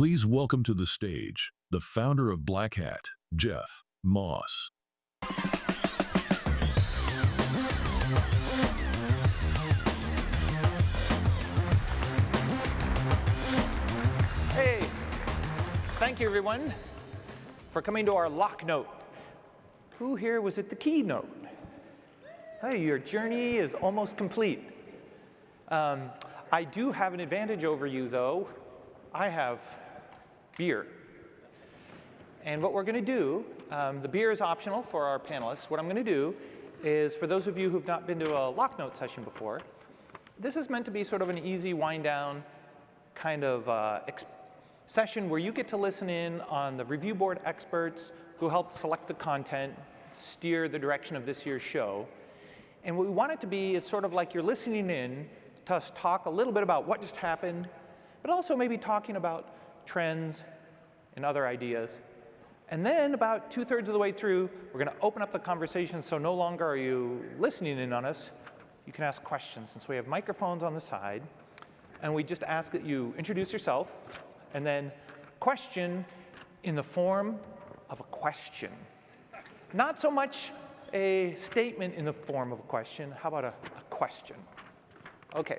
Please welcome to the stage the founder of Black Hat, Jeff Moss. Hey, thank you everyone for coming to our Locknote. Who here was at the Keynote? Hey, your journey is almost complete. I do have an advantage over you though. I have beer. And what we're going to do, the beer is optional for our panelists. What I'm going to do is, for those of you who've not been to a Locknote session before, this is meant to be sort of an easy wind down kind of session where you get to listen in on the review board experts who helped select the content, steer the direction of this year's show. And what we want it to be is sort of like you're listening in to us talk a little bit about what just happened, but also maybe talking about trends and other ideas. And then about 2/3 of the way through, we're going to open up the conversation, so no longer are you listening in on us. You can ask questions. And so we have microphones on the side, and we just ask that you introduce yourself, and then question in the form of a question. Not so much a statement in the form of a question. How about a question? OK,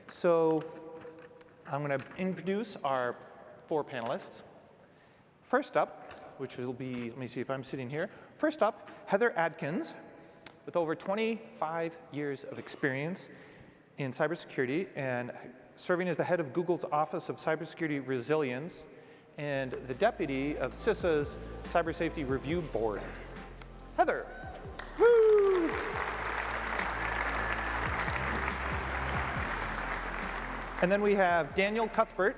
so I'm going to introduce our 4 panelists. First up, which will be, let me see if I'm sitting here. First up, Heather Adkins, with over 25 years of experience in cybersecurity and serving as the head of Google's Office of Cybersecurity Resilience and the deputy of CISA's Cyber Safety Review Board. Heather. Woo! And then we have Daniel Cuthbert,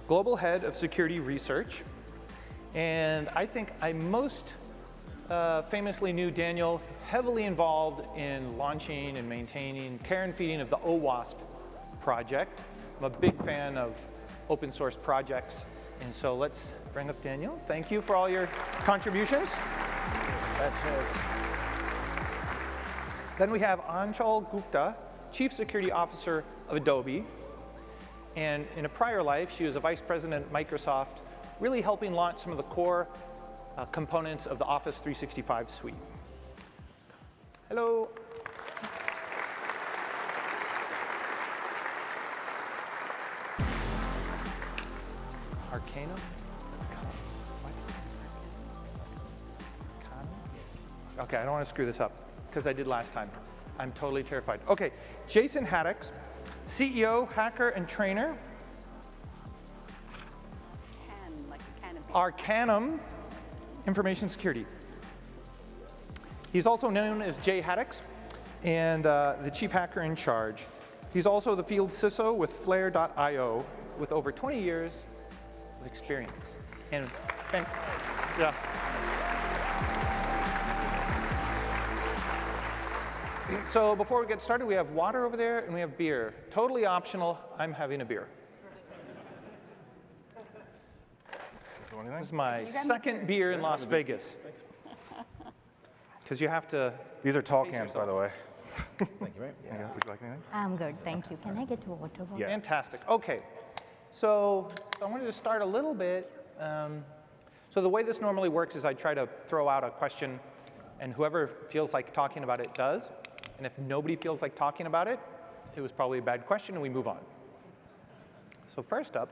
Global Head of Security Research. And I think I most famously knew Daniel heavily involved in launching and maintaining care and feeding of the OWASP project. I'm a big fan of open source projects. And so let's bring up Daniel. Thank you for all your contributions. Then we have Aanchal Gupta, Chief Security Officer of Adobe. And in a prior life, she was a vice president at Microsoft, really helping launch some of the core components of the Office 365 suite. Hello. Arcanum? What? Arcanum? OK, I don't want to screw this up, because I did last time. I'm totally terrified. OK, Jason Haddix, CEO, hacker, and trainer. Arcanum Information Security. He's also known as Jay Haddix, and the chief hacker in charge. He's also the field CISO with Flare.io, with over 20 years of experience. And yeah. So before we get started, we have water over there, and we have beer. Totally optional. I'm having a beer. This is my second beer in Las Vegas. Because you have to. These are tall cans, by the way. Thank you, mate. Yeah. Would you like anything? I'm good, thank you. Can I get water? Yeah. Fantastic. OK. So I wanted to start a little bit. So the way this normally works is I try to throw out a question, and whoever feels like talking about it does. And if nobody feels like talking about it, it was probably a bad question, and we move on. So first up,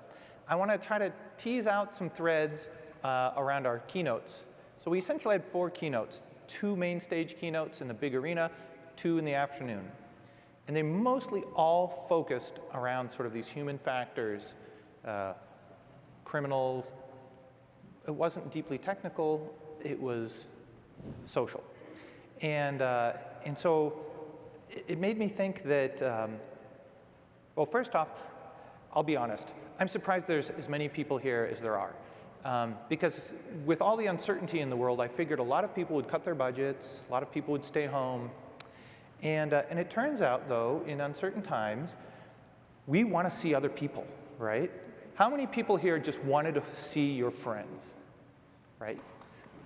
I want to try to tease out some threads around our keynotes. So we essentially had 4 keynotes, 2 main stage keynotes in the big arena, 2 in the afternoon. And they mostly all focused around sort of these human factors, criminals. It wasn't deeply technical. It was social. And so it made me think that, well, first off, I'll be honest. I'm surprised there's as many people here as there are. Because with all the uncertainty in the world, I figured a lot of people would cut their budgets, a lot of people would stay home. And it turns out, though, in uncertain times, we want to see other people, right? How many people here just wanted to see your friends, right?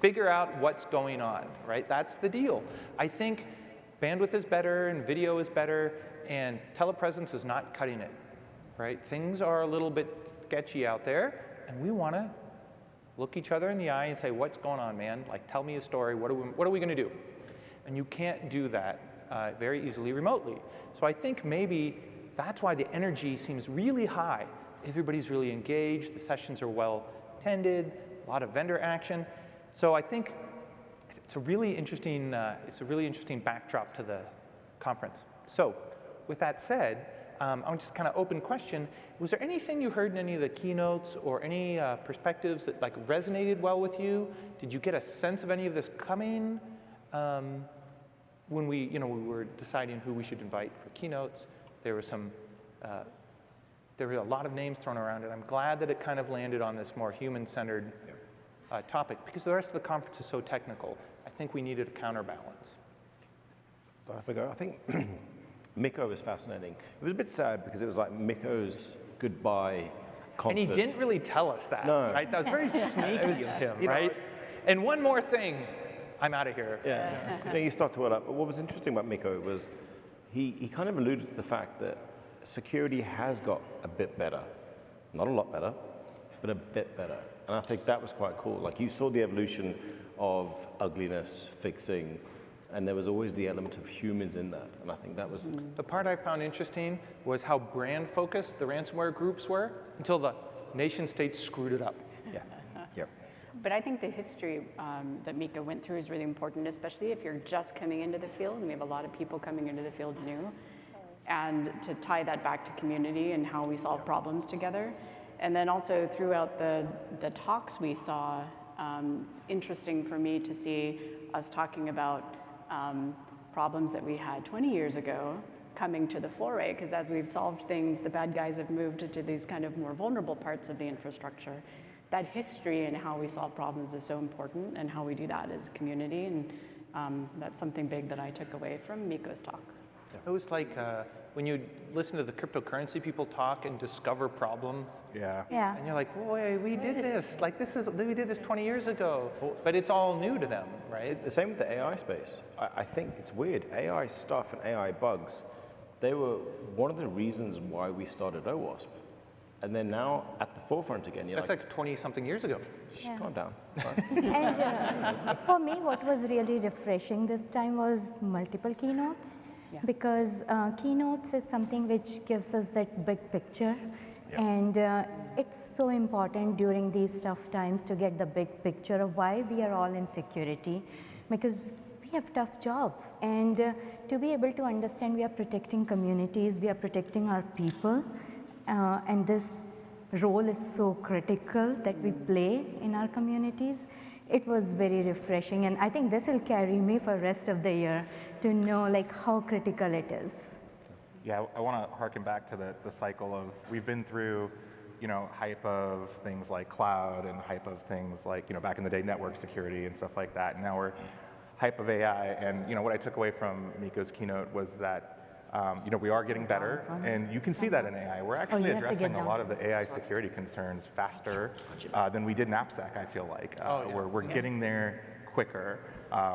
Figure out what's going on, right? That's the deal. I think bandwidth is better and video is better, and telepresence is not cutting it, right? Things are a little bit sketchy out there, and we want to look each other in the eye and say, what's going on, man? Like, tell me a story. What are we going to do? And you can't do that very easily remotely. So I think maybe that's why the energy seems really high. Everybody's really engaged. The sessions are well attended. A lot of vendor action. So I think it's a really interesting backdrop to the conference. So with that said, I'll just kind of open question. Was there anything you heard in any of the keynotes or any perspectives that like resonated well with you? Did you get a sense of any of this coming? When we were deciding who we should invite for keynotes, there was there were a lot of names thrown around, and I'm glad that it kind of landed on this more human-centered topic, because the rest of the conference is so technical. I think we needed a counterbalance. I think Miko was fascinating. It was a bit sad because it was like Miko's goodbye concert. And he didn't really tell us that, No. right? That was very sneaky of him, right? And one more thing, I'm out of here. Yeah, you start to well up. But what was interesting about Miko was he kind of alluded to the fact that security has got a bit better. Not a lot better, but a bit better. And I think that was quite cool. Like, you saw the evolution of ugliness, fixing, and there was always the element of humans in that. And I think that was... The part I found interesting was how brand focused the ransomware groups were until the nation states screwed it up. Yeah, yep. But I think the history that Miko went through is really important, especially if you're just coming into the field, and we have a lot of people coming into the field new, and to tie that back to community and how we solve problems together. And then also throughout the talks we saw, it's interesting for me to see us talking about problems that we had 20 years ago coming to the foray, because as we've solved things, the bad guys have moved into these kind of more vulnerable parts of the infrastructure. That history and how we solve problems is so important, and how we do that as community, and that's something big that I took away from Miko's talk. It was like when you listen to the cryptocurrency people talk and discover problems. Yeah. Yeah. And you're like, boy, we did this. Like, we did this 20 years ago. But it's all new to them, right? The same with the AI space. I think it's weird. AI stuff and AI bugs, they were one of the reasons why we started OWASP. And then now at the forefront again. You're That's like 20-something years ago. Shh, calm down. And for me, what was really refreshing this time was multiple keynotes. Yeah. Because keynotes is something which gives us that big picture. And it's so important during these tough times to get the big picture of why we are all in security, because we have tough jobs. And to be able to understand we are protecting communities, we are protecting our people, and this role is so critical that we play in our communities. It was very refreshing, and I think this will carry me for the rest of the year to know like how critical it is. Yeah, I want to harken back to the cycle of, we've been through, hype of things like cloud and hype of things like, back in the day, network security and stuff like that. And now we're hype of AI. And, what I took away from Miko's keynote was that, we are getting better, and you can see that in AI. We're actually addressing a lot of the AI security concerns faster than we did in AppSec, I feel like. We're getting there quicker.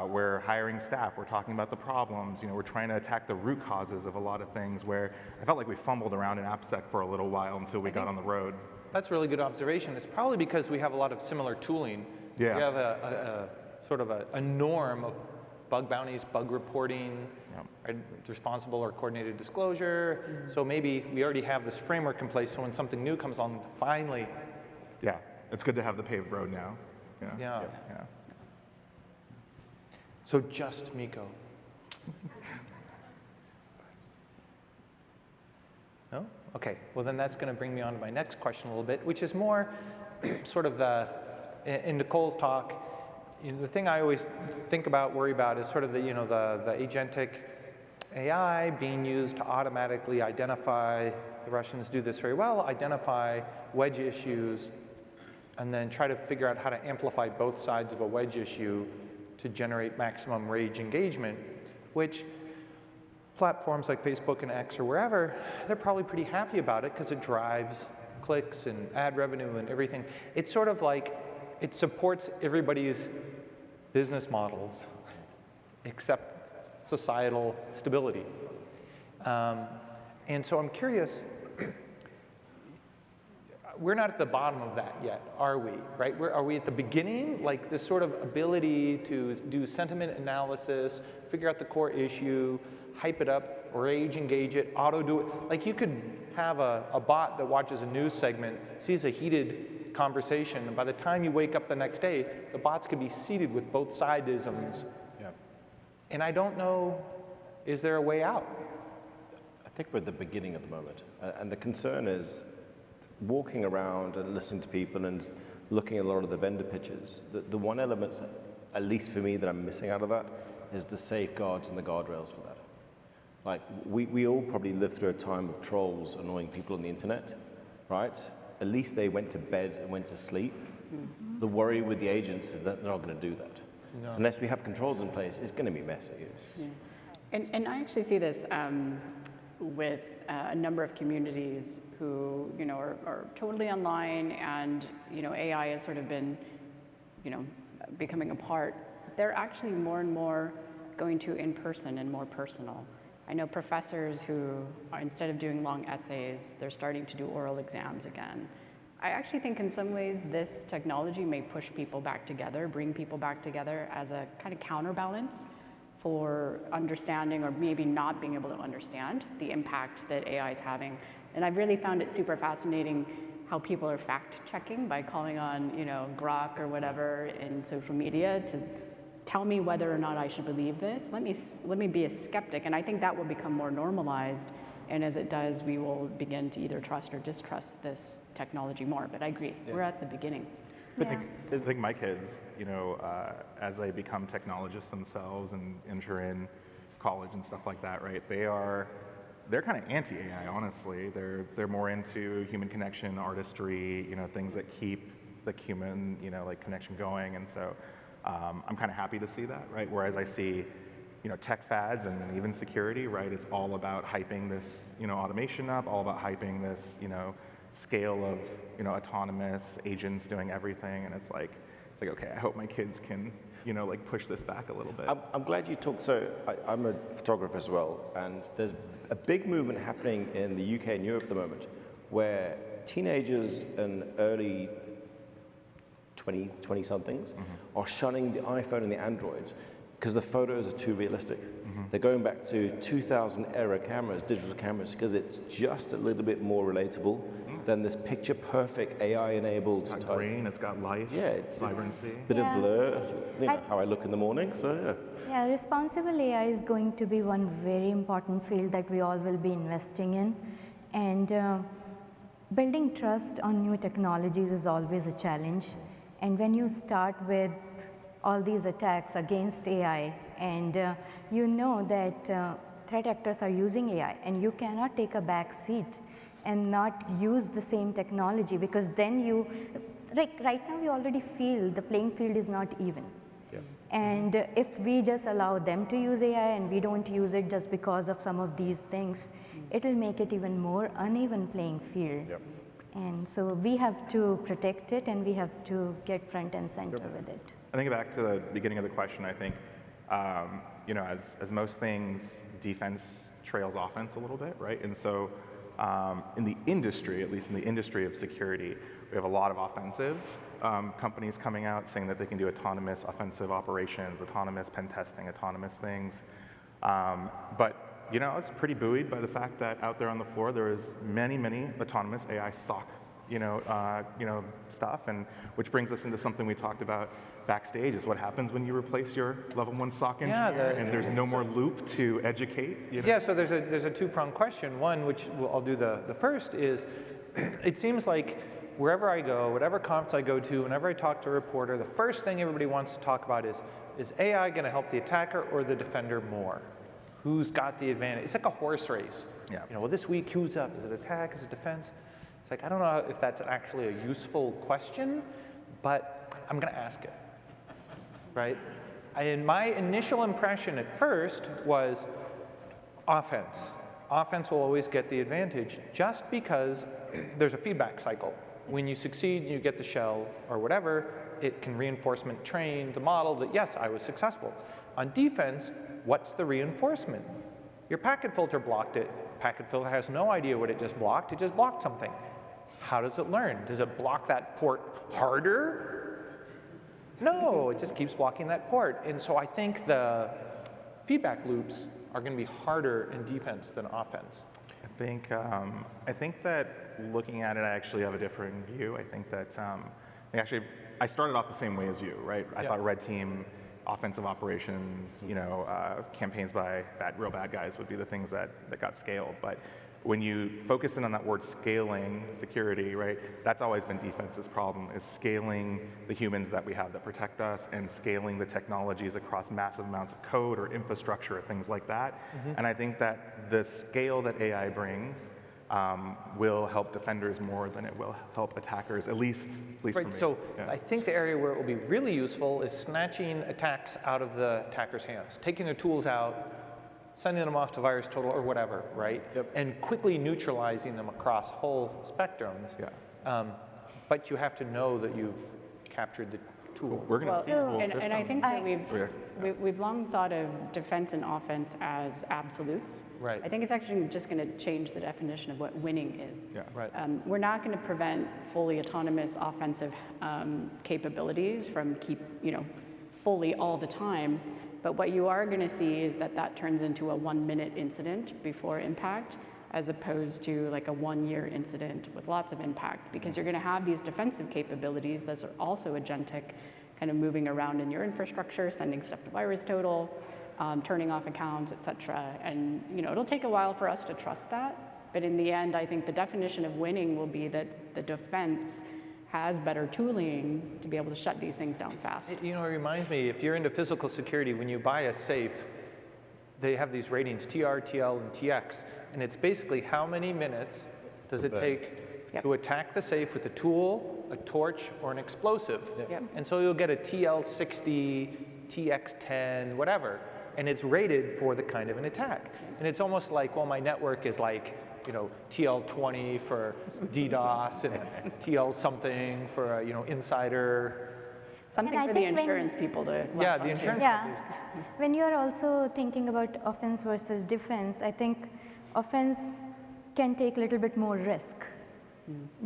We're hiring staff. We're talking about the problems. We're trying to attack the root causes of a lot of things where I felt like we fumbled around in AppSec for a little while until we got on the road. That's a really good observation. It's probably because we have a lot of similar tooling. Yeah. We have a sort of a norm of bug bounties, bug reporting, right, responsible or coordinated disclosure. So maybe we already have this framework in place, so when something new comes on, finally. Yeah, it's good to have the paved road now. Yeah. So just Miko. No? Okay, well then that's going to bring me on to my next question a little bit, which is more sort of in Nicole's talk, the thing I always think about, worry about is sort of the agentic AI being used to automatically identify, the Russians do this very well, identify wedge issues, and then try to figure out how to amplify both sides of a wedge issue to generate maximum rage engagement, which platforms like Facebook and X or wherever, they're probably pretty happy about it because it drives clicks and ad revenue and everything. It's sort of like, it supports everybody's business models except societal stability. And so I'm curious, we're not at the bottom of that yet, are we? Right? Are we at the beginning? Like this sort of ability to do sentiment analysis, figure out the core issue, hype it up, rage engage it, auto do it. Like you could have a bot that watches a news segment, sees a heated conversation, and by the time you wake up the next day, the bots could be seeded with both side-isms. Yeah. And I don't know, is there a way out? I think we're at the beginning at the moment. And the concern is walking around and listening to people and looking at a lot of the vendor pitches. The one element, at least for me, that I'm missing out of that is the safeguards and the guardrails for that. Like, we all probably lived through a time of trolls annoying people on the internet, right? At least they went to bed and went to sleep. Mm-hmm. The worry with the agents is that they're not going to do that. No. So unless we have controls in place, it's going to be messy. Yeah. And I actually see this with a number of communities who, are totally online, and, AI has sort of been, becoming a part. They're actually more and more going to in-person and more personal. I know professors who are, instead of doing long essays, they're starting to do oral exams again. I actually think in some ways this technology may push people back together, bring people back together as a kind of counterbalance for understanding or maybe not being able to understand the impact that AI is having. And I've really found it super fascinating how people are fact-checking by calling on, Grok or whatever in social media to tell me whether or not I should believe this. Let me be a skeptic, and I think that will become more normalized. And as it does, we will begin to either trust or distrust this technology more. But I agree, we're at the beginning. But I think my kids, as they become technologists themselves and enter in college and stuff like that, right? They're kind of anti-AI, honestly. They're more into human connection, artistry, things that keep the human, connection going. And so I'm kind of happy to see that, right? Whereas I see, tech fads and even security, right? It's all about hyping this, automation up, all about hyping this, scale of, autonomous agents doing everything, and it's like, okay, I hope my kids can, push this back a little bit. I'm glad you talked. So I'm a photographer as well, and there's a big movement happening in the UK and Europe at the moment, where teenagers and early 20-somethings are shunning the iPhone and the Androids because the photos are too realistic. They're going back to 2000 era cameras, digital cameras, because it's just a little bit more relatable than this picture perfect AI enabled It's got green, it's got life, vibrancy. Bit of blur, how I look in the morning, so Yeah, responsible AI is going to be one very important field that we all will be investing in. And building trust on new technologies is always a challenge. And when you start with all these attacks against AI, and you know that threat actors are using AI, and you cannot take a back seat and not use the same technology, because then right now we already feel the playing field is not even. Yeah. And if we just allow them to use AI and we don't use it just because of some of these things, it will make it even more uneven playing field. Yep. And so we have to protect it, and we have to get front and center with it. I think back to the beginning of the question, I think, as most things, defense trails offense a little bit, right? And so in the industry, at least in the industry of security, we have a lot of offensive companies coming out saying that they can do autonomous offensive operations, autonomous pen testing, autonomous things. But I was pretty buoyed by the fact that out there on the floor there is many autonomous AI SOC, stuff, and which brings us into something we talked about backstage, is what happens when you replace your level 1 SOC engineer, and there's no more loop to educate. Yeah, so there's a two-pronged question. One, which I'll do the first, is it seems like wherever I go, whatever conference I go to, whenever I talk to a reporter, the first thing everybody wants to talk about is AI going to help the attacker or the defender more? Who's got the advantage? It's like a horse race. Yeah. Well, this week, who's up? Is it attack? Is it defense? It's like, I don't know if that's actually a useful question, but I'm going to ask it, right? And my initial impression at first was offense. Offense will always get the advantage just because there's a feedback cycle. When you succeed and you get the shell or whatever, it can reinforcement train the model that, yes, I was successful. On defense, what's the reinforcement? Your packet filter blocked it. Packet filter has no idea what it just blocked. It just blocked something. How does it learn? Does it block that port harder? No, it just keeps blocking that port. And so I think the feedback loops are going to be harder in defense than offense. I think that looking at it, I actually have a different view. I think that I started off the same way as you, right? I thought red team, offensive operations, campaigns by real bad guys would be the things that got scaled. But when you focus in on that word scaling security, right, that's always been defense's problem, is scaling the humans that we have that protect us and scaling the technologies across massive amounts of code or infrastructure or things like that. And I think that the scale that AI brings will help defenders more than it will help attackers, at least for me. So I think the area where it will be really useful is snatching attacks out of the attacker's hands, taking their tools out, sending them off to VirusTotal or whatever, right? And quickly neutralizing them across whole spectrums. But you have to know that you've captured the tool. We're going to see a whole system. And I think that we've long thought of defense and offense as absolutes. Right. I think it's actually just going to change the definition of what winning is. Right. We're not going to prevent fully autonomous offensive capabilities from fully all the time. But what you are going to see is that turns into a 1-minute incident before impact, as opposed to like a 1-year incident with lots of impact, because you're going to have these defensive capabilities that are also agentic, kind of moving around in your infrastructure, sending stuff to VirusTotal, turning off accounts, et cetera. And it'll take a while for us to trust that. But in the end, I think the definition of winning will be that the defense has better tooling to be able to shut these things down fast. It reminds me, if you're into physical security, when you buy a safe, they have these ratings, TR, TL, and TX, and it's basically how many minutes does it take to attack the safe with a tool, a torch, or an explosive. And so you'll get a TL60, TX10, whatever, and it's rated for the kind of an attack. And it's almost like, well, my network is like, TL20 for DDoS and TL something for insider. Something for the insurance people to the insurance companies. When you're also thinking about offense versus defense, I think offense can take a little bit more risk.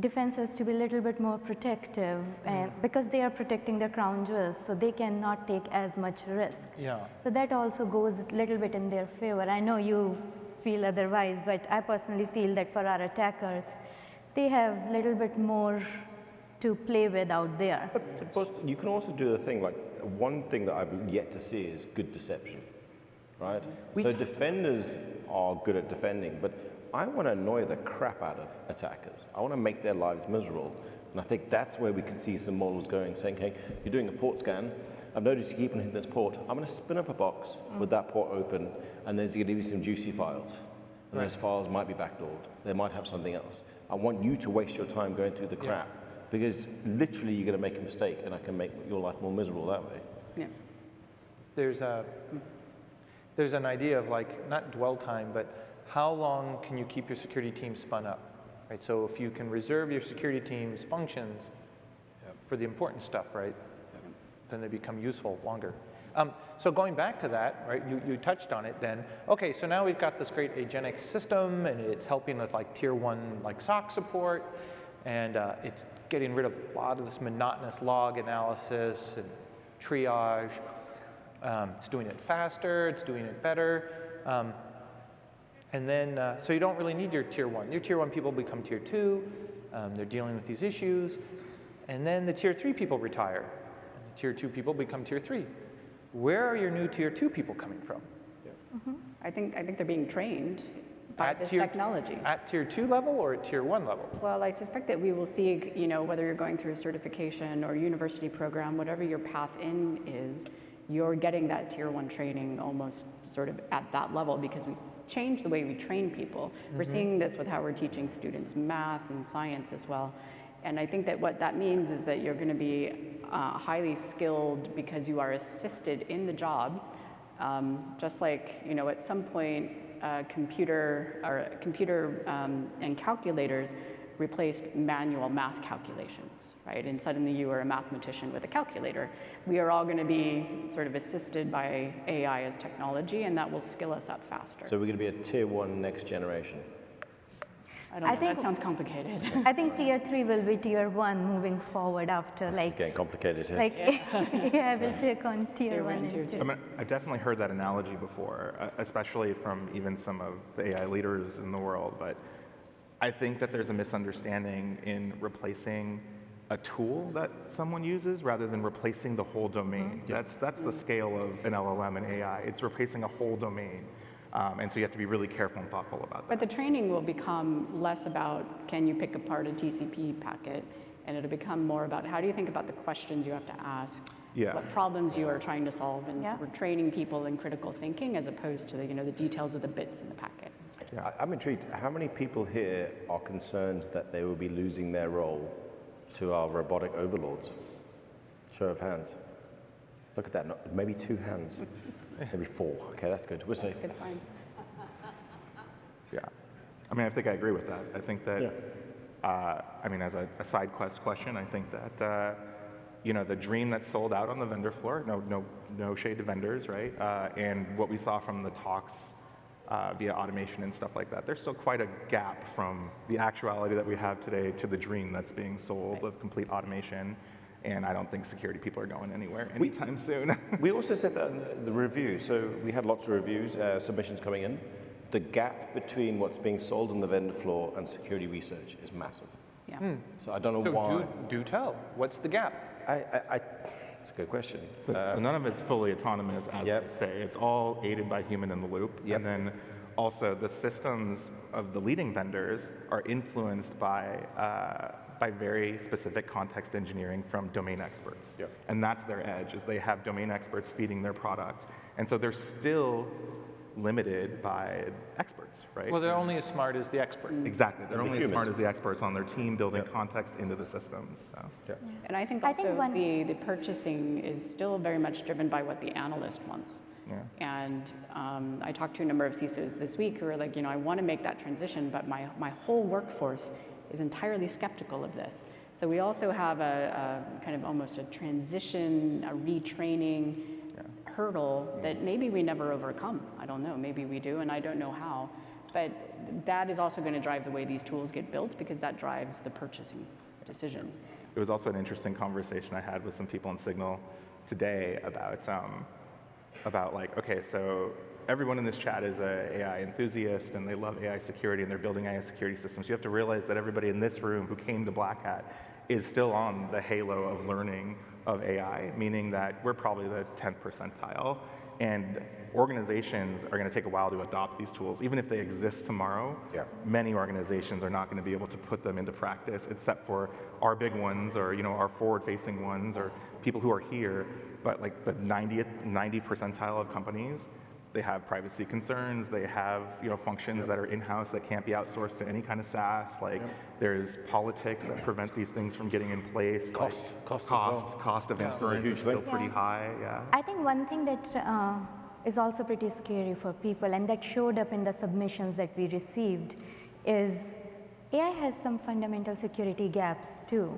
Defense has to be a little bit more protective, because they are protecting their crown jewels, so they cannot take as much risk. So that also goes a little bit in their favor. I know you feel otherwise, but I personally feel that for our attackers, they have a little bit more to play with out there. But you can also do the thing, like one thing that I've yet to see is good deception, right? So defenders are good at defending, but I want to annoy the crap out of attackers. I want to make their lives miserable. And I think that's where we can see some models going, saying, hey, you're doing a port scan. I've noticed you keep on hitting this port. I'm going to spin up a box with that port open, and there's going to be some juicy files. And those files might be backdoored. They might have something else. I want you to waste your time going through the crap, because literally you're going to make a mistake, and I can make your life more miserable that way. There's an idea of not dwell time, but how long can you keep your security team spun up? Right? So if you can reserve your security team's functions for the important stuff, right? Then they become useful longer. So going back to that, right, you touched on it then. Okay, so now we've got this great agentic system, and it's helping with tier 1 SOC support, and it's getting rid of a lot of this monotonous log analysis and triage. It's doing it faster, it's doing it better. And then, so you don't really need your tier 1. Your tier 1 people become tier 2. They're dealing with these issues. And then the tier 3 people retire. And the tier 2 people become tier 3. Where are your new tier 2 people coming from? I think they're being trained by this technology. At tier 2 level or at tier 1 level? Well, I suspect that we will see, whether you're going through a certification or university program, whatever your path in is, you're getting that tier 1 training almost sort of at that level, because we change the way we train people. We're seeing this with how we're teaching students math and science as well. And I think that what that means is that you're going to be highly skilled because you are assisted in the job. Just like, at some point, computer and calculators replaced manual math calculations, right? And suddenly you are a mathematician with a calculator. We are all going to be sort of assisted by AI as technology, and that will skill us up faster. So we're going to be a tier 1 next generation. I don't know, think- that sounds complicated. I think tier 3 will be tier 1 moving forward after This is like getting complicated here. AI will take on tier 1 one, tier and two. 2. I mean, I've definitely heard that analogy before, especially from even some of the AI leaders in the world, but I think that there's a misunderstanding in replacing a tool that someone uses rather than replacing the whole domain. That's the scale of an LLM and AI. It's replacing a whole domain. And so you have to be really careful and thoughtful about that. But the training will become less about can you pick apart a TCP packet, and it'll become more about how do you think about the questions you have to ask, Yeah. what problems you are trying to solve, and Yeah. so we're training people in critical thinking as opposed to the, the details of the bits in the packet. I'm intrigued. How many people here are concerned that they will be losing their role to our robotic overlords? Show of hands. Look at that. Maybe 2 hands. Maybe 4. Okay, that's good. We're safe. Good sign. Yeah. I mean, I think I agree with that. I think that, I mean, as a side quest question, I think that, the dream that's sold out on the vendor floor, no shade to vendors, right? And what we saw from the talks via automation and stuff like that, there's still quite a gap from the actuality that we have today to the dream that's being sold of complete automation. And I don't think security people are going anywhere anytime soon. We also said that in the review. So we had lots of reviews, submissions coming in. The gap between what's being sold on the vendor floor and security research is massive. Yeah. So I don't know So why. do tell. What's the gap? It's a good question. So none of it's fully autonomous, as Yep. they say. It's all aided by human in the loop. Yep. And then also the systems of the leading vendors are influenced by very specific context engineering from domain experts. Yep. And that's their edge, is they have domain experts feeding their product. And so they're still limited by experts, right? Well, they're only as smart as the expert. Exactly. They're the only as smart humans. as the experts on their team building context into the systems. So. And I think I also think the purchasing is still very much driven by what the analyst wants. Yeah. And I talked to a number of CISOs this week who are like, I want to make that transition, but my whole workforce is entirely skeptical of this. So we also have a kind of almost a transition, a retraining hurdle that maybe we never overcome. I don't know, maybe we do, and I don't know how. But that is also going to drive the way these tools get built because that drives the purchasing decision. It was also an interesting conversation I had with some people in Signal today about like, okay, so everyone in this chat is an AI enthusiast and they love AI security and they're building AI security systems. You have to realize that everybody in this room who came to Black Hat is still on the halo of learning of AI, meaning that we're probably the 10th percentile. And organizations are going to take a while to adopt these tools. Even if they exist tomorrow, many organizations are not going to be able to put them into practice, except for our big ones or our forward-facing ones or people who are here. But like the 90 percentile of companies, they have privacy concerns. They have functions that are in-house that can't be outsourced to any kind of SaaS. Like there's politics that prevent these things from getting in place. Cost as well. Cost of is a insurance huge is still thing. pretty high. Yeah. I think one thing that is also pretty scary for people and that showed up in the submissions that we received is AI has some fundamental security gaps too.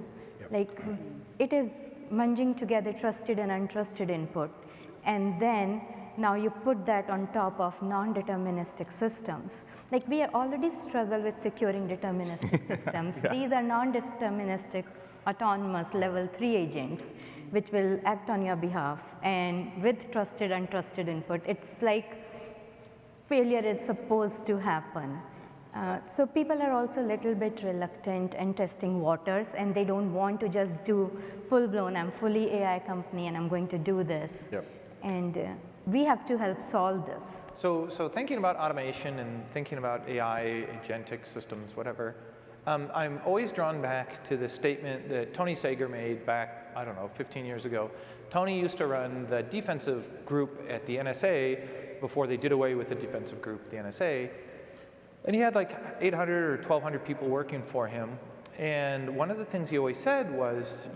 Like it is munging together trusted and untrusted input, and then now you put that on top of non-deterministic systems. Like we are already struggle with securing deterministic systems. These are non-deterministic autonomous level 3 agents which will act on your behalf, and with trusted untrusted input, it's like failure is supposed to happen. So people are also a little bit reluctant in testing waters, and they don't want to just do full-blown, I'm fully AI company and I'm going to do this. And we have to help solve this. So thinking about automation and thinking about AI, agentic systems, whatever, I'm always drawn back to the statement that Tony Sager made back, I don't know, 15 years ago. Tony used to run the defensive group at the NSA before they did away with the defensive group at the NSA. And he had like 800 or 1,200 people working for him. And one of the things he always said was,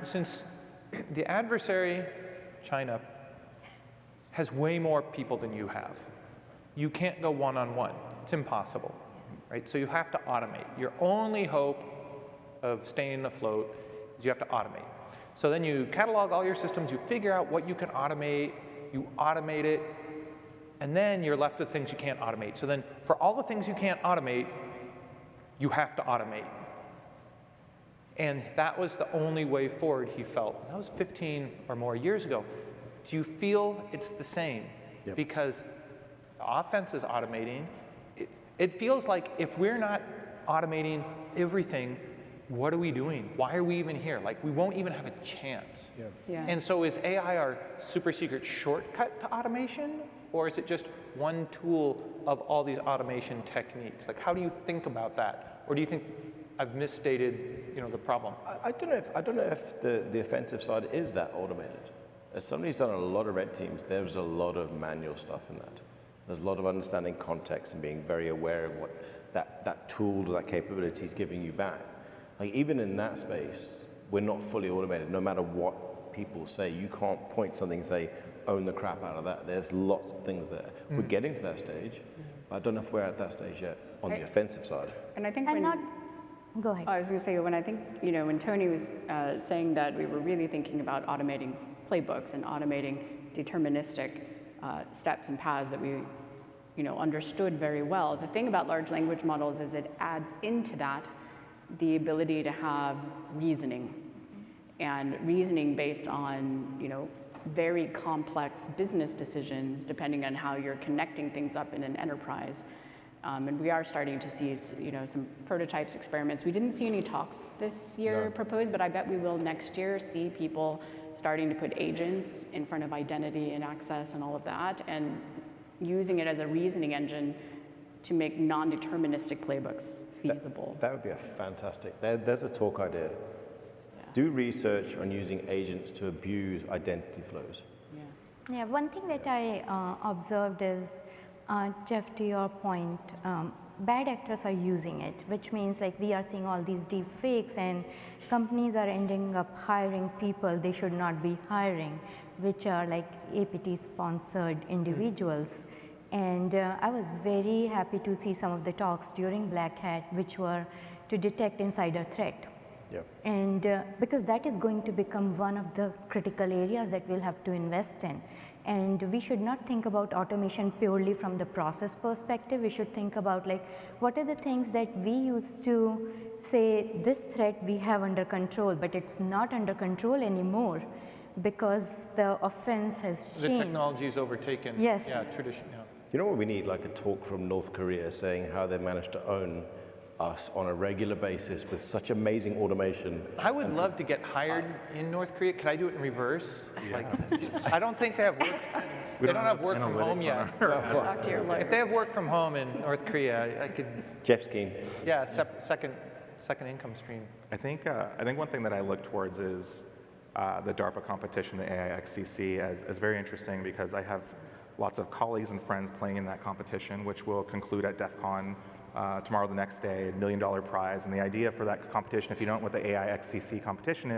since the adversary, China, has way more people than you have, you can't go one-on-one. It's impossible, right? So you have to automate. Your only hope of staying afloat is you have to automate. So then you catalog all your systems, you figure out what you can automate, you automate it, and then you're left with things you can't automate. So then for all the things you can't automate, you have to automate. And that was the only way forward, he felt. That was 15 or more years ago. Do you feel it's the same? Yep. Because the offense is automating. It feels like if we're not automating everything, what are we doing? Why are we even here? Like, we won't even have a chance. Yeah. Yeah. And so is AI our super secret shortcut to automation? Or is it just one tool of all these automation techniques? Like, how do you think about that? Or do you think I've misstated, the problem? I don't know if the offensive side is that automated. As somebody who's done a lot of red teams, there's a lot of manual stuff in that. There's a lot of understanding context and being very aware of what that tool or that capability is giving you back. Like, even in that space, we're not fully automated. No matter what people say, you can't point something and say, own the crap out of that. There's lots of things there. We're getting to that stage. But I don't know if we're at that stage yet on the offensive side. And I think And not, go ahead. I was going to say, when I think, when Tony was saying that we were really thinking about automating playbooks and automating deterministic steps and paths that we, understood very well. The thing about large language models is it adds into that the ability to have reasoning, and reasoning based on, very complex business decisions depending on how you're connecting things up in an enterprise. And we are starting to see, some prototypes, experiments. We didn't see any talks this year proposed, but I bet we will next year see people starting to put agents in front of identity and access and all of that, and using it as a reasoning engine to make non-deterministic playbooks feasible. That would be a fantastic. There's a talk idea. Yeah. Do research on using agents to abuse identity flows. Yeah, one thing that I observed is, Jeff, to your point, bad actors are using it, which means like we are seeing all these deep fakes, and companies are ending up hiring people they should not be hiring, which are like APT-sponsored individuals. And I was very happy to see some of the talks during Black Hat, which were to detect insider threat. Yep. And because that is going to become one of the critical areas that we'll have to invest in. And we should not think about automation purely from the process perspective. We should think about like, what are the things that we used to say, this threat we have under control, but it's not under control anymore because the offense has changed. The technology is overtaken. Yes. Yeah, tradition. Yeah. You know what we need? Like a talk from North Korea saying how they managed to own us on a regular basis with such amazing automation. I would love to get hired in North Korea. Could I do it in reverse? Yeah. Like, I don't think they have work. They don't have work from home yet. Talk to your lawyer. If they have work from home in North Korea, I could. Jeff's keen. Yeah, second income stream. I think one thing that I look towards is the DARPA competition, the AIXCC, as very interesting, because I have lots of colleagues and friends playing in that competition, which will conclude at DEF CON tomorrow, the next day, $1 million prize. And the idea for that competition, if you don't know what the AIXCC competition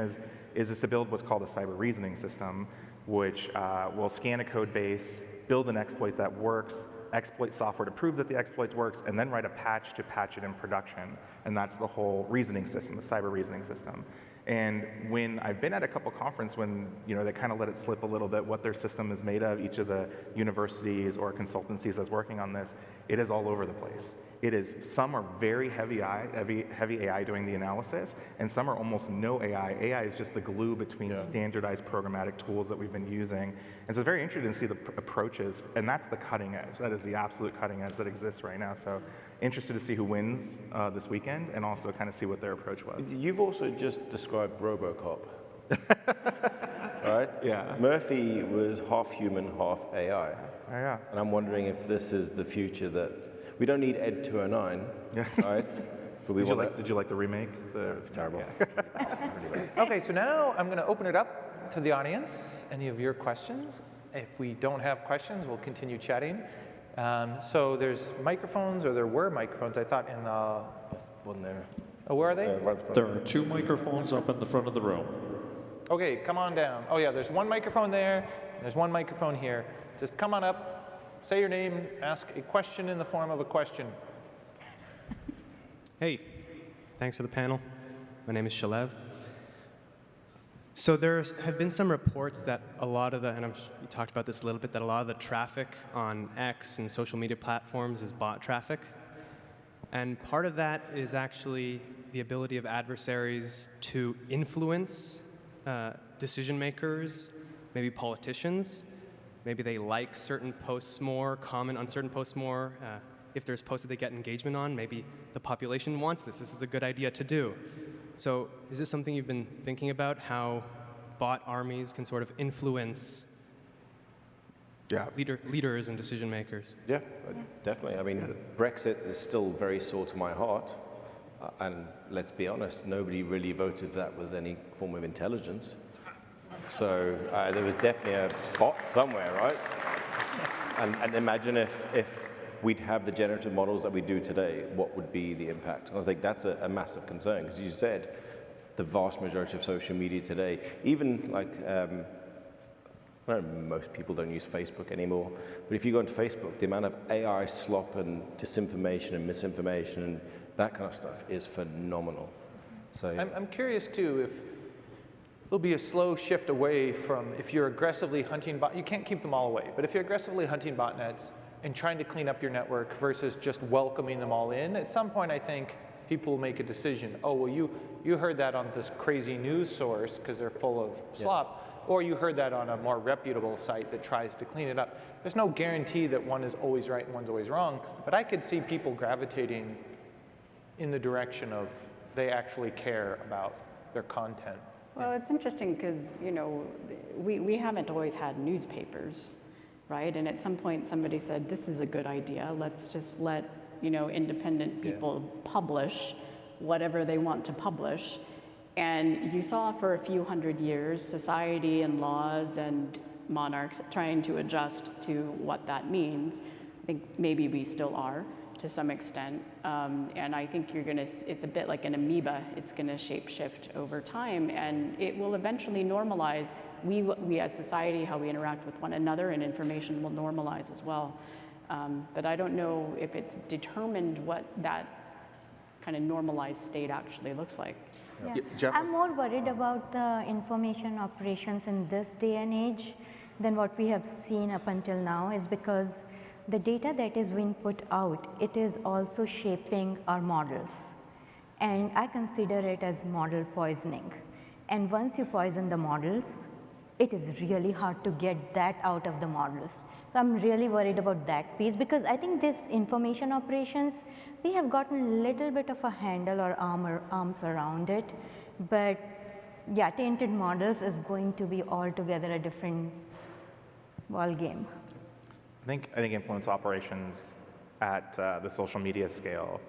is to build what's called a cyber reasoning system, which will scan a code base, build an exploit that works, exploit software to prove that the exploit works, and then write a patch to patch it in production. And that's the whole reasoning system, the cyber reasoning system. And when I've been at a couple conferences when they kind of let it slip a little bit what their system is made of, each of the universities or consultancies that's working on this, it is all over the place. It is, some are very heavy AI doing the analysis, and some are almost no AI. AI is just the glue between standardized programmatic tools that we've been using. And so it's very interesting to see the approaches, and that's the cutting edge. That is the absolute cutting edge that exists right now. So interested to see who wins this weekend, and also kind of see what their approach was. You've also just described RoboCop. Right? Yeah. Murphy was half human, half AI. Oh, yeah. And I'm wondering if this is the future that we don't need Ed 209, right? But we Did you like the remake? It's terrible. Okay, so now I'm going to open it up to the audience. Any of your questions? If we don't have questions, we'll continue chatting. So there's microphones, or there were microphones, I thought, in the... There's one there. Oh, where are they? Right at the front. There are 2 microphones up in the front of the room. Okay, come on down. Oh yeah, there's one microphone there, and there's one microphone here. Just come on up, say your name, ask a question in the form of a question. Hey, thanks for the panel. My name is Shalev. So there have been some reports that a lot of you talked about this a little bit, that a lot of the traffic on X and social media platforms is bot traffic. And part of that is actually the ability of adversaries to influence decision makers, maybe politicians. Maybe they like certain posts more, comment on certain posts more. If there's posts that they get engagement on, maybe the population wants this. This is a good idea to do. So is this something you've been thinking about, how bot armies can sort of influence leaders and decision makers? Yeah, definitely. I mean, Brexit is still very sore to my heart. And let's be honest, nobody really voted that with any form of intelligence. So there was definitely a bot somewhere, right? And imagine if we'd have the generative models that we do today, what would be the impact? And I think that's a massive concern, because you said the vast majority of social media today, even like, I know most people don't use Facebook anymore, but if you go into Facebook, the amount of AI slop and disinformation and misinformation and that kind of stuff is phenomenal. So I'm curious too if there'll be a slow shift away from, if you're aggressively hunting you can't keep them all away, but if you're aggressively hunting botnets and trying to clean up your network versus just welcoming them all in, at some point I think people will make a decision. Oh, well, you heard that on this crazy news source because they're full of slop, or you heard that on a more reputable site that tries to clean it up. There's no guarantee that one is always right and one's always wrong, but I could see people gravitating in the direction of they actually care about their content. Well, it's interesting because, you know, we haven't always had newspapers, right? And at some point somebody said, this is a good idea. Let's just let, you know, independent people publish whatever they want to publish. And you saw for a few hundred years society and laws and monarchs trying to adjust to what that means. I think maybe we still are to some extent. And I think it's a bit like an amoeba. It's gonna shape-shift over time, and it will eventually normalize. We as society, how we interact with one another, and information will normalize as well. But I don't know if it's determined what that kind of normalized state actually looks like. Yeah. I'm more worried about the information operations in this day and age than what we have seen up until now, is because the data that is being put out, it is also shaping our models. And I consider it as model poisoning. And once you poison the models, it is really hard to get that out of the models. So I'm really worried about that piece, because I think this information operations, we have gotten a little bit of a handle or arms around it. But yeah, tainted models is going to be altogether a different ball game. I think influence operations at the social media scale,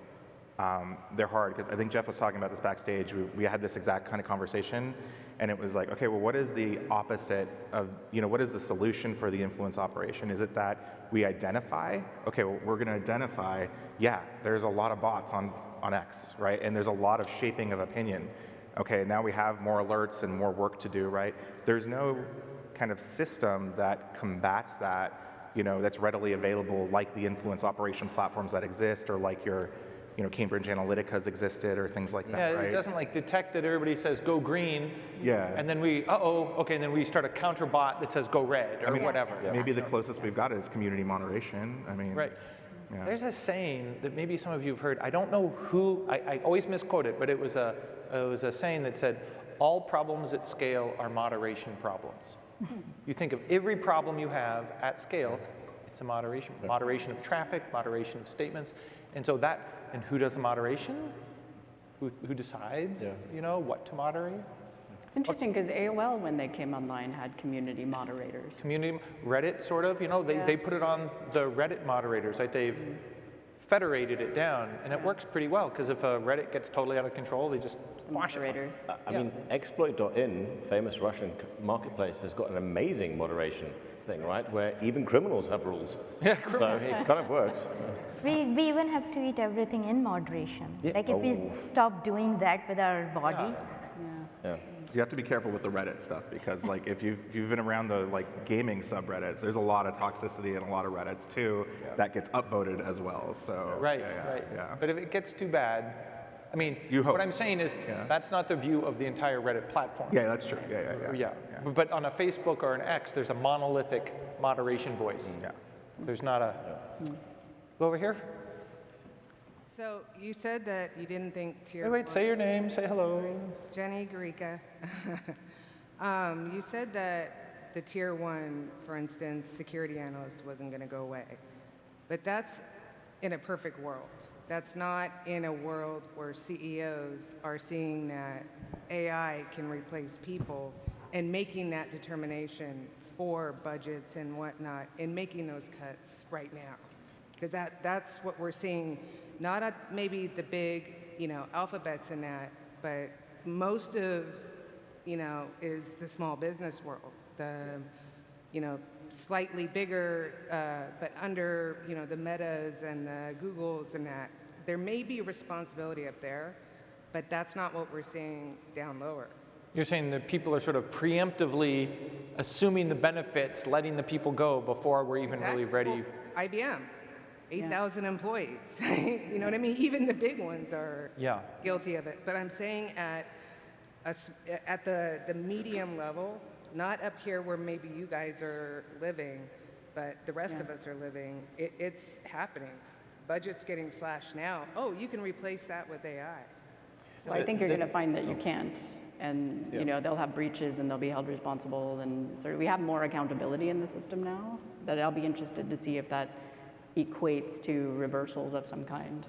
they're hard, because I think Jeff was talking about this backstage. We had this exact kind of conversation, and it was like, okay, well, what is the opposite of, you know, what is the solution for the influence operation? Is it that we identify, okay, well, we're gonna identify, yeah, there's a lot of bots on X, right? And there's a lot of shaping of opinion. Okay, now we have more alerts and more work to do, right? There's no kind of system that combats that, you know, that's readily available, like the influence operation platforms that exist, or like your, you know, Cambridge Analytica's existed, or things like that, right? It doesn't like detect that everybody says go green, and then we, okay, and then we start a counter bot that says go red, or whatever. Maybe the closest we've got is community moderation. I mean, right. Yeah. There's a saying that maybe some of you have heard. I don't know who. I always misquote it, but it was a saying that said, "All problems at scale are moderation problems." You think of every problem you have at scale, it's a moderation. Moderation of traffic, moderation of statements. And so and who does the moderation? Who decides, you know, what to moderate? It's interesting because AOL, when they came online, had community moderators. Reddit, sort of, you know, they put it on the Reddit moderators. Like they've federated it down, and it works pretty well, because if a Reddit gets totally out of control, they just wash it. I mean, exploit.in, famous Russian marketplace, has got an amazing moderation thing, right? Where even criminals have rules. Yeah, so it kind of works. We even have to eat everything in moderation. Yeah. Like if we stop doing that with our body. You have to be careful with the Reddit stuff, because like if you've been around the like gaming subreddits, there's a lot of toxicity in a lot of Reddits too that gets upvoted as well. So right. But if it gets too bad, I mean, what I'm saying is that's not the view of the entire Reddit platform. Yeah, that's true. Yeah. But on a Facebook or an X, there's a monolithic moderation voice. There's not a. Go over here. So you said that you didn't think tier Wait, say your name, say hello. Jenny Garika. You said that the tier 1, for instance, security analyst wasn't going to go away. But that's in a perfect world. That's not in a world where CEOs are seeing that AI can replace people and making that determination for budgets and whatnot and making those cuts right now. Because that's what we're seeing, not at maybe the big, alphabets in that, but most of, is the small business world, the, slightly bigger, but under, the Metas and the Googles and that. There may be responsibility up there, but that's not what we're seeing down lower. You're saying that people are sort of preemptively assuming the benefits, letting the people go before we're even really ready. Well, IBM, 8,000 employees. You know what I mean? Even the big ones are guilty of it. But I'm saying at the medium level, not up here where maybe you guys are living, but the rest of us are living, it's happening. Budget's getting slashed now. Oh, you can replace that with AI. Well, I think you're going to find that you can't. And they'll have breaches and they'll be held responsible. And sort of we have more accountability in the system now that I'll be interested to see if that equates to reversals of some kind.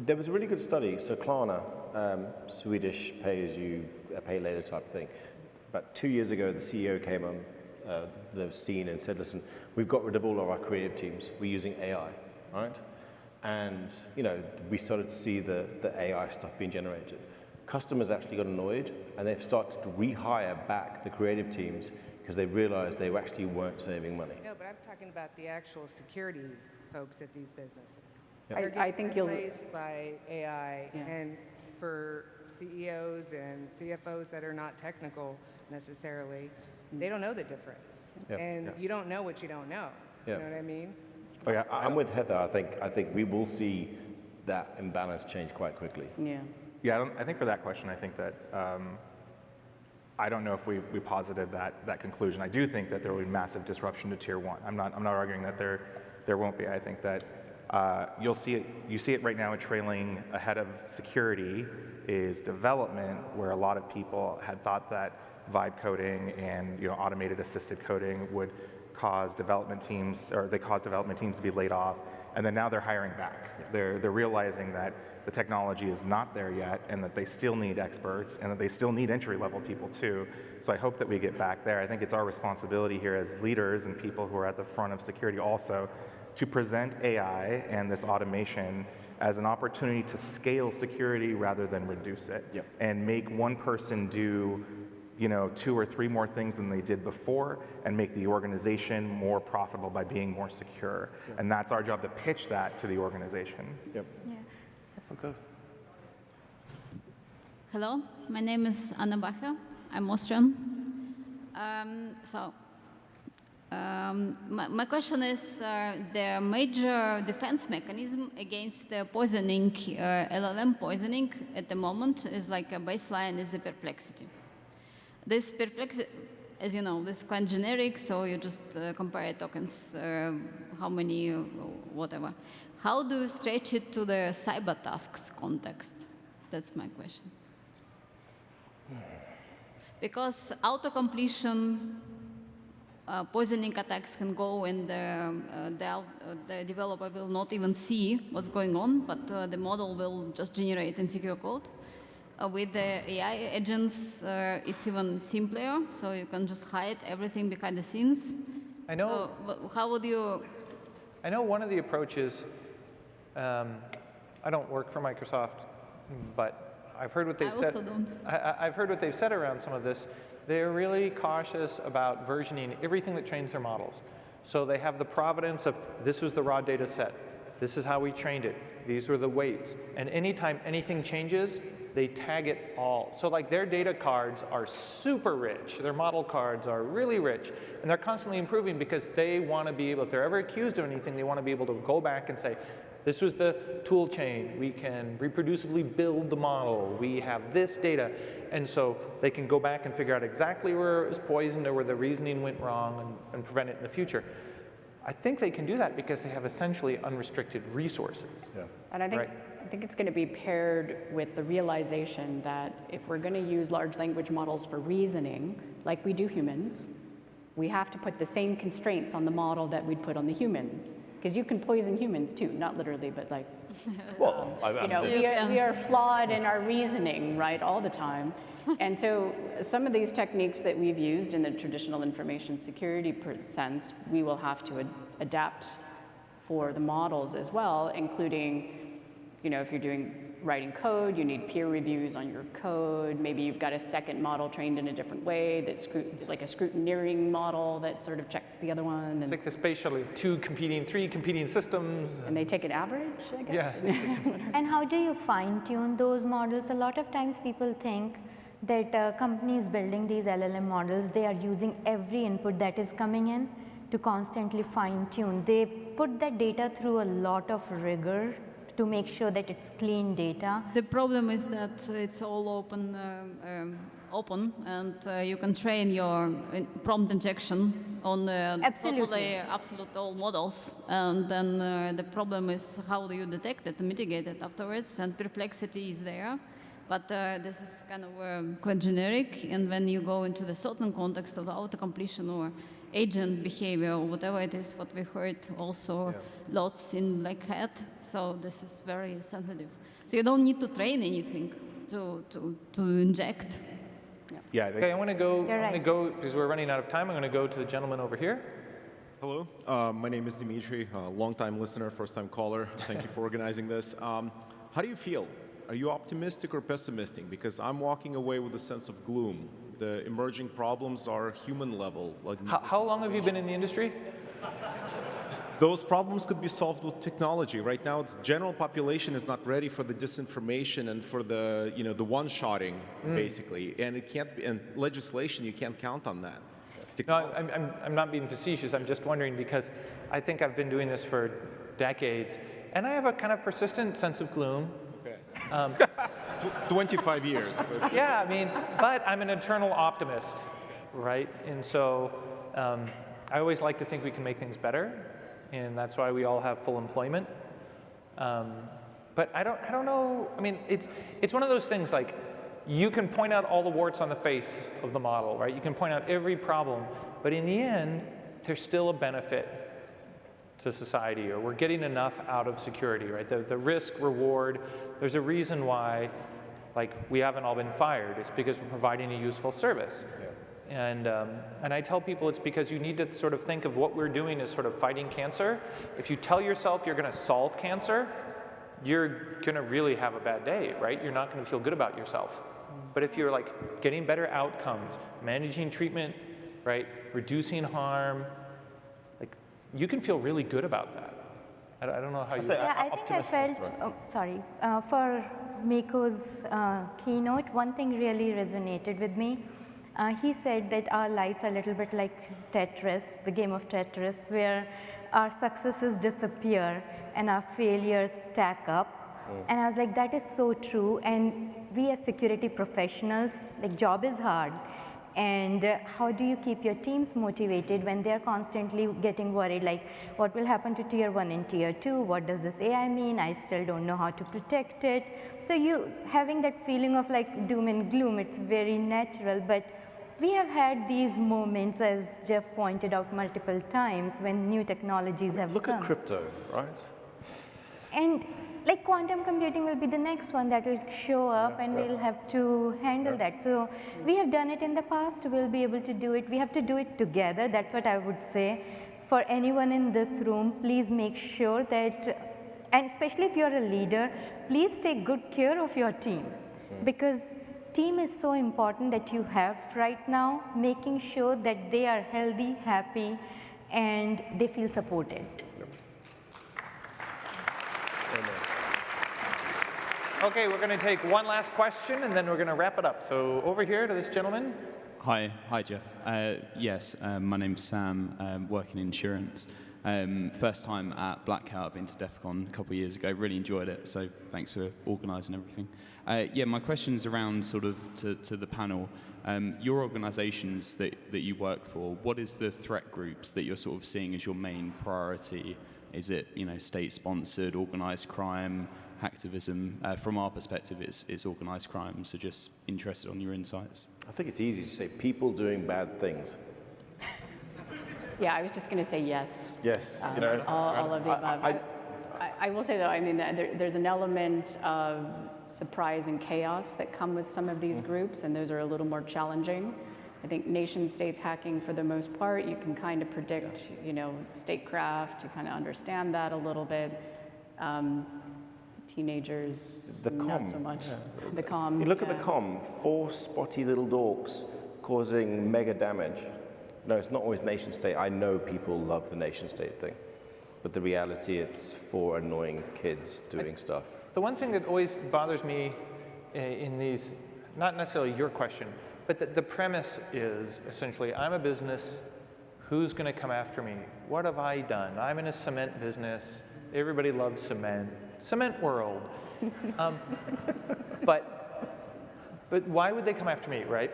There was a really good study. So Klarna, Swedish pay later type of thing. About 2 years ago, the CEO came on the scene and said, listen, we've got rid of all of our creative teams. We're using AI, right? And we started to see the AI stuff being generated. Customers actually got annoyed, and they've started to rehire back the creative teams because they realized they actually weren't saving money. No, but I'm talking about the actual security folks at these businesses. Yep. I think you'll replaced by AI, and for CEOs and CFOs that are not technical necessarily, they don't know the difference, and you don't know what you don't know. You know what I mean? Oh, yeah, I'm with Heather. I think we will see that imbalance change quite quickly. Yeah, I think for that question, I think that I don't know if we posited that conclusion. I do think that there will be massive disruption to tier 1. I'm not arguing that there won't be. I think that you see it right now trailing ahead of security is development, where a lot of people had thought that vibe coding and automated assisted coding would cause development teams, or they cause development teams to be laid off, and then now they're hiring back. They're realizing that the technology is not there yet, and that they still need experts, and that they still need entry-level people too. So I hope that we get back there. I think it's our responsibility here as leaders and people who are at the front of security also to present AI and this automation as an opportunity to scale security rather than reduce it, and make one person do 2 or 3 more things than they did before, and make the organization more profitable by being more secure. And that's our job, to pitch that to the organization. Okay. Hello, my name is Anna Bacher. I'm Austrian. My question is, the major defense mechanism against the poisoning, LLM poisoning at the moment is like a baseline is the perplexity. This perplexity, as you know, this is quite generic, so you just compare tokens, how many, whatever. How do you stretch it to the cyber tasks context? That's my question. Because auto-completion, poisoning attacks can go, and the developer will not even see what's going on, but the model will just generate insecure code. With the AI agents, it's even simpler, so you can just hide everything behind the scenes. I know. So how would you? I know one of the approaches. I don't work for Microsoft, but I've heard what they've said. I also don't. I've heard what they've said around some of this. They're really cautious about versioning everything that trains their models. So they have the provenance of, this was the raw data set. This is how we trained it. These were the weights. And anytime anything changes, they tag it all. So like their data cards are super rich. Their model cards are really rich. And they're constantly improving because they want to be able, if they're ever accused of anything, they want to be able to go back and say, this was the tool chain. We can reproducibly build the model. We have this data. And so they can go back and figure out exactly where it was poisoned or where the reasoning went wrong and prevent it in the future. I think they can do that because they have essentially unrestricted resources. And I think think it's going to be paired with the realization that if we're going to use large language models for reasoning, like we do humans, we have to put the same constraints on the model that we'd put on the humans. Because you can poison humans too, not literally, but like, Well, we are flawed in our reasoning, right, all the time. And so some of these techniques that we've used in the traditional information security sense, we will have to adapt for the models as well, including, if you're writing code, you need peer reviews on your code. Maybe you've got a second model trained in a different way that's like a scrutineering model that sort of checks the other one. It's like the space shuttle, you have three competing systems. And they take an average, I guess? Yeah. And how do you fine-tune those models? A lot of times people think that companies building these LLM models, they are using every input that is coming in to constantly fine-tune. They put that data through a lot of rigor to make sure that it's clean data. The problem is that it's all open, and you can train your prompt injection on totally absolute old models. And then the problem is how do you detect it and mitigate it afterwards? And perplexity is there. But this is kind of quite generic. And when you go into the certain context of the auto-completion or agent behavior or whatever it is, what we heard also lots in Black Hat. So this is very sensitive. So you don't need to train anything to inject. Yeah. Okay, I want to go, because we're running out of time, I'm going to go to the gentleman over here. Hello, my name is Dimitri, long-time listener, first-time caller. Thank you for organizing this. How do you feel? Are you optimistic or pessimistic? Because I'm walking away with a sense of gloom. The emerging problems are human level. Like how long have you been in the industry? Those problems could be solved with technology. Right now, the general population is not ready for the disinformation and for the, the one-shotting, basically. And it can't be, and legislation, you can't count on that. No, I'm not being facetious. I'm just wondering because I think I've been doing this for decades, and I have a kind of persistent sense of gloom. 25 years. But. Yeah, but I'm an eternal optimist, right? And so I always like to think we can make things better, and that's why we all have full employment. But I don't know. It's one of those things like you can point out all the warts on the face of the model, right? You can point out every problem, but in the end, there's still a benefit to society, or we're getting enough out of security, right? The risk reward, there's a reason why we haven't all been fired. It's because we're providing a useful service. Yeah. And I tell people it's because you need to sort of think of what we're doing as sort of fighting cancer. If you tell yourself you're going to solve cancer, you're going to really have a bad day, right? You're not going to feel good about yourself. But if you're getting better outcomes, managing treatment, right, reducing harm, you can feel really good about that. I don't know how you... Yeah, I think I felt, for Miko's keynote, one thing really resonated with me. He said that our lives are a little bit like Tetris, the game of Tetris, where our successes disappear and our failures stack up. And I was like, that is so true. And we as security professionals, job is hard. And how do you keep your teams motivated when they're constantly getting worried, what will happen to tier 1 and tier 2? What does this AI mean? I still don't know how to protect it. So you having that feeling of doom and gloom, it's very natural. But we have had these moments, as Jeff pointed out multiple times, when new technologies have come. Look at crypto, right? And quantum computing will be the next one that will show up, and we'll have to handle that. So we have done it in the past, we'll be able to do it. We have to do it together, that's what I would say. For anyone in this room, please make sure that, and especially if you're a leader, please take good care of your team. Because team is so important that you have right now, making sure that they are healthy, happy, and they feel supported. Okay, we're going to take one last question, and then we're going to wrap it up. So over here to this gentleman. Hi, Jeff. Yes, my name's Sam, working in insurance. First time at Black Hat, I've been to DEF CON a couple of years ago, really enjoyed it, so thanks for organising everything. Yeah, my question's around sort of to the panel. Your organisations that you work for, what is the threat groups that you're sort of seeing as your main priority? Is it, state-sponsored, organised crime, hacktivism. From our perspective, it's organized crime, so just interested on your insights. I think it's easy to say people doing bad things. Yeah, I was just going to say yes. Yes, All of the above. I will say, though, I mean, there's an element of surprise and chaos that come with some of these groups, and those are a little more challenging. I think nation states hacking, for the most part, you can kind of predict, statecraft, you kind of understand that a little bit. Teenagers, not so much. Yeah. The comm. You look at the comm, 4 spotty little dorks causing mega damage. No, it's not always nation state. I know people love the nation state thing, but the reality, it's 4 annoying kids doing stuff. The one thing that always bothers me in these, not necessarily your question, but the premise is essentially, I'm a business, who's going to come after me? What have I done? I'm in a cement business. Everybody loves cement. Cement world. But why would they come after me, right?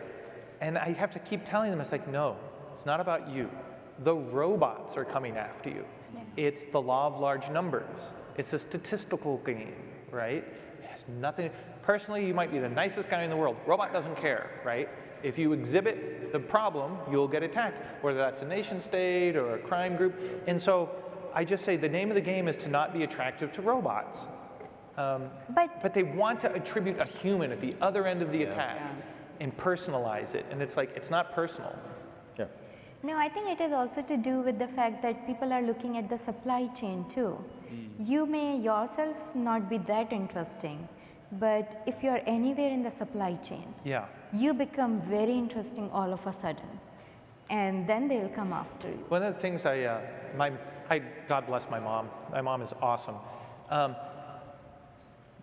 And I have to keep telling them, it's like, no, it's not about you. The robots are coming after you. Yeah. It's the law of large numbers. It's a statistical game, right? It has nothing. Personally, you might be the nicest guy in the world. Robot doesn't care, right? If you exhibit the problem, you'll get attacked, whether that's a nation state or a crime group. And so I just say the name of the game is to not be attractive to robots. But they want to attribute a human at the other end of the attack and personalize it. And it's like, it's not personal. Yeah. No, I think it is also to do with the fact that people are looking at the supply chain too. You may yourself not be that interesting, but if you're anywhere in the supply chain, you become very interesting all of a sudden. And then they'll come after you. One of the things God bless my mom. My mom is awesome.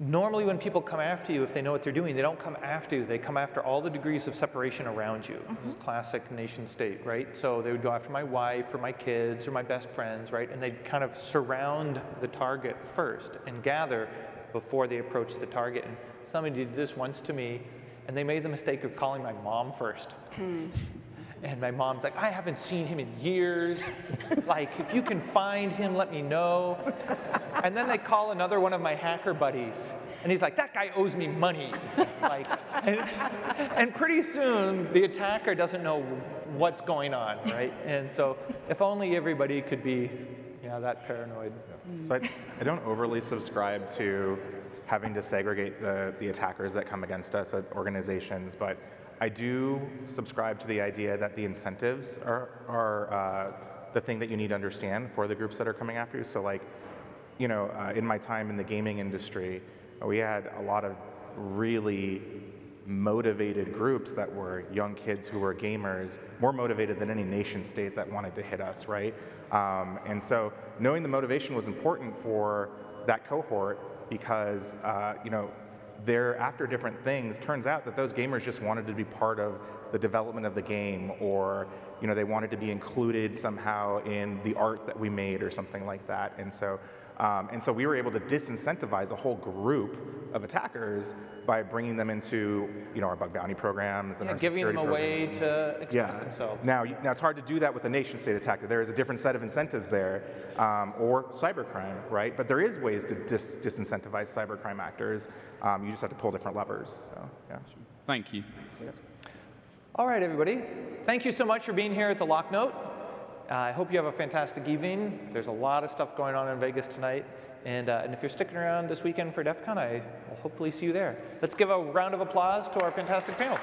Normally when people come after you, if they know what they're doing, they don't come after you. They come after all the degrees of separation around you. This is classic nation state, right? So they would go after my wife or my kids or my best friends, right? And they'd kind of surround the target first and gather before they approach the target. And somebody did this once to me, and they made the mistake of calling my mom first. And my mom's like, I haven't seen him in years. Like, if you can find him, let me know. And then they call another one of my hacker buddies. And he's like, that guy owes me money. Like, and pretty soon, the attacker doesn't know what's going on, right? And so if only everybody could be that paranoid. So I don't overly subscribe to having to segregate the attackers that come against us at organizations, but I do subscribe to the idea that the incentives are the thing that you need to understand for the groups that are coming after you. So like, in my time in the gaming industry, we had a lot of really motivated groups that were young kids who were gamers, more motivated than any nation state that wanted to hit us, right? And so knowing the motivation was important for that cohort because, they're after different things. Turns out that those gamers just wanted to be part of the development of the game, or they wanted to be included somehow in the art that we made or something like that. And so we were able to disincentivize a whole group of attackers by bringing them into our bug bounty programs and our giving them a way programs. to express themselves. Now it's hard to do that with a nation state attacker. There is a different set of incentives there, or cybercrime, right? But there is ways to disincentivize cybercrime actors. You just have to pull different levers. So, yeah. Thank you. Yes. All right, everybody. Thank you so much for being here at the Locknote. I hope you have a fantastic evening. There's a lot of stuff going on in Vegas tonight. And if you're sticking around this weekend for DEF CON, I will hopefully see you there. Let's give a round of applause to our fantastic panel.